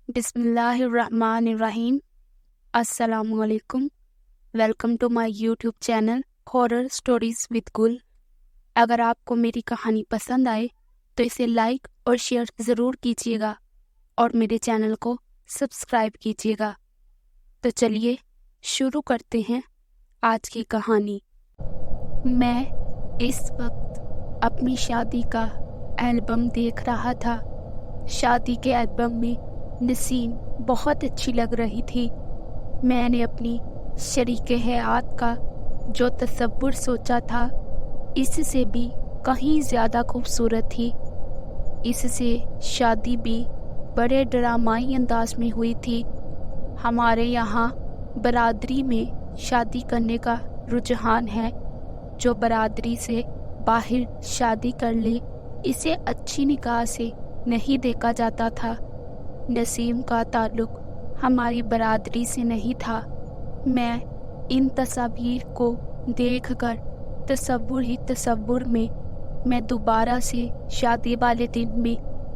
بسم اللہ الرحمن الرحیم۔ السلام علیکم۔ Welcome to my YouTube channel horror stories with Gul. اگر آپ کو میری کہانی پسند آئے تو اسے لائک اور شیئر ضرور کیجیے گا اور میرے چینل کو سبسکرائب کیجیے گا۔ تو چلیے شروع کرتے ہیں آج کی کہانی۔ میں اس وقت اپنی شادی کا البم دیکھ رہا تھا۔ شادی کے البم میں نسیم بہت اچھی لگ رہی تھی۔ میں نے اپنی شریک حیات کا جو تصور سوچا تھا اس سے بھی کہیں زیادہ خوبصورت تھی۔ اس سے شادی بھی بڑے ڈرامائی انداز میں ہوئی تھی۔ ہمارے یہاں برادری میں شادی کرنے کا رجحان ہے۔ جو برادری سے باہر شادی کر لے اسے اچھی نگاہ سے نہیں دیکھا جاتا تھا۔ نسیم کا تعلق ہماری برادری سے نہیں تھا۔ میں ان تصاویر کو دیکھ کر تصور میں دوبارہ سے شادی والے دن میں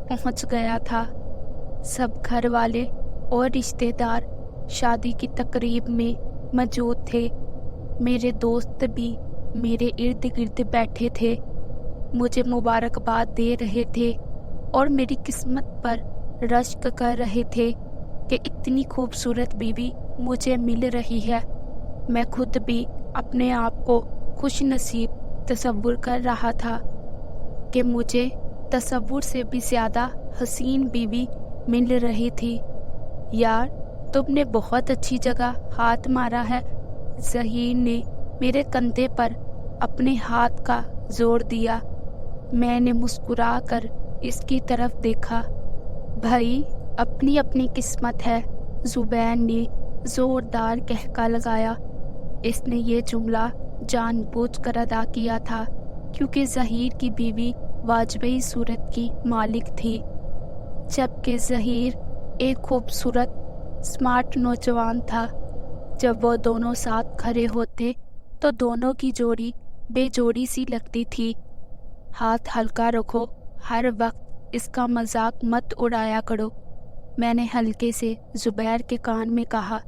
پہنچ گیا تھا۔ سب گھر والے اور رشتہ دار شادی کی تقریب میں موجود تھے۔ میرے دوست بھی میرے ارد گرد بیٹھے تھے، مجھے مبارکباد دے رہے تھے اور میری قسمت پر رشک کر رہے تھے کہ اتنی خوبصورت بیوی مجھے مل رہی ہے۔ میں خود بھی اپنے آپ کو خوش نصیب تصور کر رہا تھا کہ مجھے تصور سے بھی زیادہ حسین بیوی مل رہی تھی۔ یار تم نے بہت اچھی جگہ ہاتھ مارا ہے۔ ظہیر نے میرے کندھے پر اپنے ہاتھ کا زور دیا۔ میں نے مسکرا کر اس کی طرف دیکھا۔ بھائی اپنی اپنی قسمت ہے، زبین نے زوردار کہکا لگایا۔ اس نے یہ جملہ جان بوجھ کر ادا کیا تھا کیونکہ ظہیر کی بیوی واجبی صورت کی مالک تھی، جبکہ ظہیر ایک خوبصورت سمارٹ نوجوان تھا۔ جب وہ دونوں ساتھ کھڑے ہوتے تو دونوں کی جوڑی بے جوڑی سی لگتی تھی۔ ہاتھ ہلکا رکھو، ہر وقت اس کا مذاق مت اڑایا کرو، میں نے ہلکے سے زبیر کے کان میں کہا۔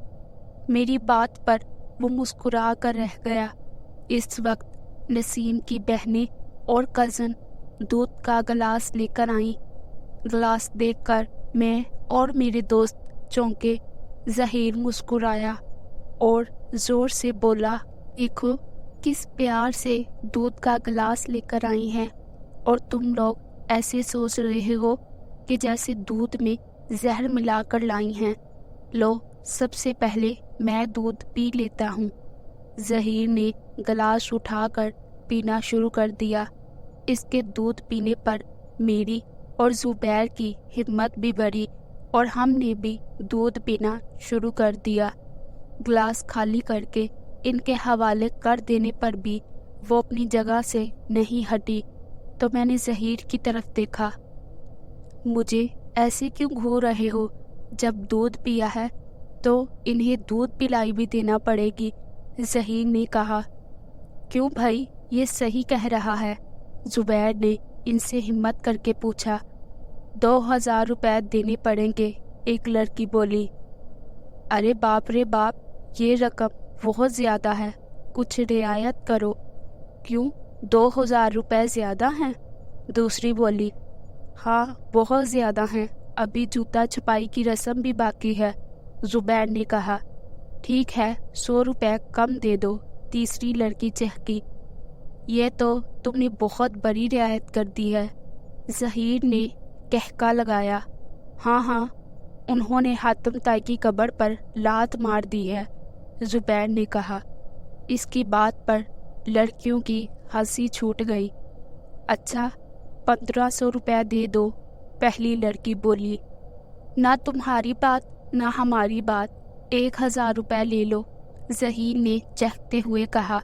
میری بات پر وہ مسکرا کر رہ گیا۔ اس وقت نسیم کی بہنیں اور کزن دودھ کا گلاس لے کر آئیں۔ گلاس دیکھ کر میں اور میرے دوست چونکے۔ ظہیر مسکرایا اور زور سے بولا، دیکھو کس پیار سے دودھ کا گلاس لے کر آئی ہیں، اور تم لوگ ایسے سوچ رہے ہو کہ جیسے دودھ میں زہر ملا کر لائی ہیں۔ لو سب سے پہلے میں دودھ پی لیتا ہوں۔ ظہیر نے گلاس اٹھا کر پینا شروع کر دیا۔ اس کے دودھ پینے پر میری اور زبیر کی ہمت بھی بڑھی اور ہم نے بھی دودھ پینا شروع کر دیا۔ گلاس خالی کر کے ان کے حوالے کر دینے پر بھی وہ اپنی جگہ سے نہیں ہٹی تو میں نے ظہیر کی طرف دیکھا۔ مجھے ایسے کیوں گھور رہے ہو؟ جب دودھ پیا ہے تو انہیں دودھ پلائی بھی دینا پڑے گی، ظہیر نے کہا۔ کیوں بھائی، یہ صحیح کہہ رہا ہے، زبیر نے ان سے ہمت کر کے پوچھا۔ 2000 روپے دینے پڑیں گے، ایک لڑکی بولی۔ ارے باپ رے باپ، یہ رقم بہت زیادہ ہے، کچھ رعایت کرو۔ کیوں 2000 روپے زیادہ ہیں؟ دوسری بولی۔ ہاں بہت زیادہ ہیں، ابھی جوتا چھپائی کی رسم بھی باقی ہے، زبیر نے کہا۔ ٹھیک ہے 100 روپے کم دے دو، تیسری لڑکی چہکی۔ یہ تو تم نے بہت بڑی رعایت کر دی ہے، ظہیر نے کہکا لگایا۔ ہاں ہاں، انہوں نے حاتم تائی کی قبر پر لات مار دی ہے، زبیر نے کہا۔ اس کی بات پر لڑکیوں کی ہنسی چھوٹ گئی۔ اچھا 1500 روپے دے دو، پہلی لڑکی بولی۔ نہ تمہاری بات نہ ہماری بات، 1000 روپے لے لو، ظہیر نے چہکتے ہوئے کہا۔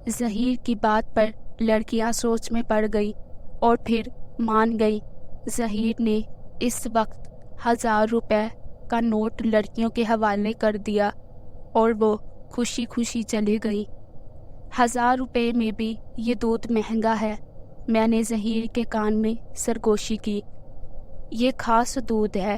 ظہیر کی بات پر لڑکیاں سوچ میں پڑ گئی اور پھر مان گئی۔ ظہیر نے اس وقت 1000 روپے کا نوٹ لڑکیوں کے حوالے کر دیا اور وہ خوشی خوشی چلی گئی۔ 1000 روپے میں بھی یہ دودھ مہنگا ہے، میں نے ظہیر کے کان میں سرگوشی کی۔ یہ خاص دودھ ہے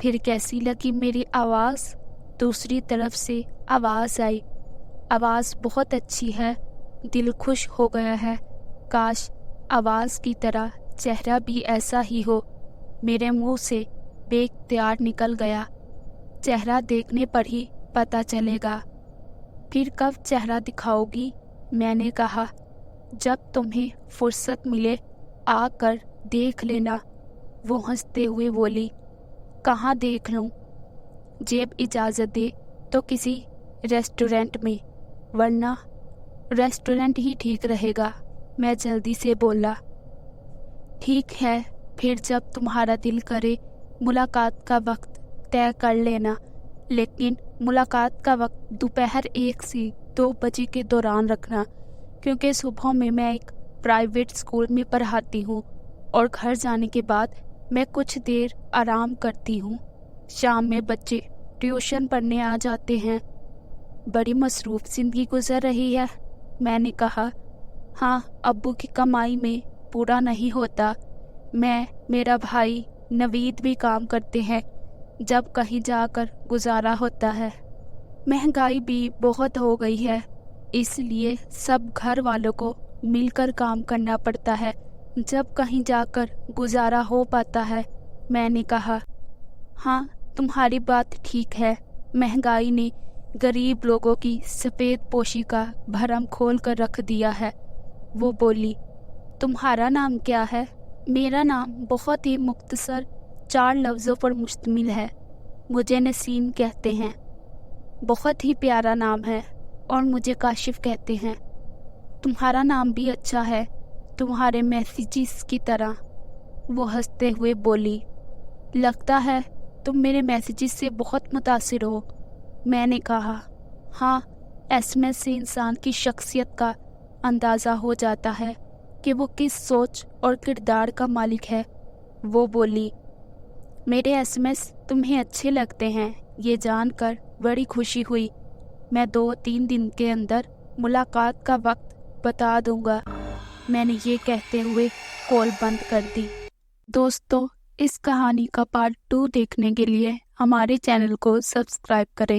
پھر کیسی لگی میری آواز؟ دوسری طرف سے آواز آئی، آواز بہت اچھی ہے، دل خوش ہو گیا ہے، کاش آواز کی طرح چہرہ بھی ایسا ہی ہو۔ میرے منہ سے بے اختیار نکل گیا، چہرہ دیکھنے پر ہی پتہ چلے گا۔ پھر کب چہرہ دکھاؤ گی؟ میں نے کہا، جب تمہیں فرصت ملے آ کر دیکھ لینا۔ وہ ہنستے ہوئے بولی، کہاں دیکھ لوں؟ جیب اجازت دے تو کسی ریسٹورنٹ میں، ورنہ ریسٹورنٹ ہی ٹھیک رہے گا، میں جلدی سے بولا۔ ٹھیک ہے، پھر جب تمہارا دل کرے ملاقات کا وقت طے کر لینا، لیکن ملاقات کا وقت دوپہر 1 سے 2 بجے کے دوران رکھنا، کیونکہ صبح میں ایک پرائیویٹ اسکول میں پڑھاتی ہوں اور گھر جانے کے بعد میں کچھ دیر آرام کرتی ہوں۔ شام میں بچے ٹیوشن پڑھنے آ جاتے ہیں۔ بڑی مصروف زندگی گزر رہی ہے۔ میں نے کہا، ہاں، ابو کی کمائی میں پورا نہیں ہوتا۔ میں، میرا بھائی نوید بھی کام کرتے ہیں، جب کہیں جا کر گزارا ہوتا ہے۔ مہنگائی بھی بہت ہو گئی ہے، اس لیے سب گھر والوں کو مل کر کام کرنا پڑتا ہے، جب کہیں جا کر گزارا ہو پاتا ہے۔ میں نے کہا، ہاں، تمہاری بات ٹھیک ہے، مہنگائی نے غریب لوگوں کی سفید پوشی کا بھرم کھول کر رکھ دیا ہے۔ وہ بولی، تمہارا نام کیا ہے؟ میرا نام بہت ہی مختصر 4 لفظوں پر مشتمل ہے، مجھے نسیم کہتے ہیں۔ بہت ہی پیارا نام ہے، اور مجھے کاشف کہتے ہیں۔ تمہارا نام بھی اچھا ہے، تمہارے میسیجز کی طرح۔ وہ ہنستے ہوئے بولی، لگتا ہے تم میرے میسیجز سے بہت متاثر ہو۔ میں نے کہا، ہاں، SMS سے انسان کی شخصیت کا اندازہ ہو جاتا ہے کہ وہ کس سوچ اور کردار کا مالک ہے۔ وہ بولی، میرے SMS تمہیں اچھے لگتے ہیں، یہ جان کر بڑی خوشی ہوئی۔ میں 2-3 دن کے اندر ملاقات کا وقت بتا دوں گا۔ میں نے یہ کہتے ہوئے کال بند کر دی۔ دوستو، اس کہانی کا پارٹ 2 دیکھنے کے لیے ہمارے چینل کو سبسکرائب کریں۔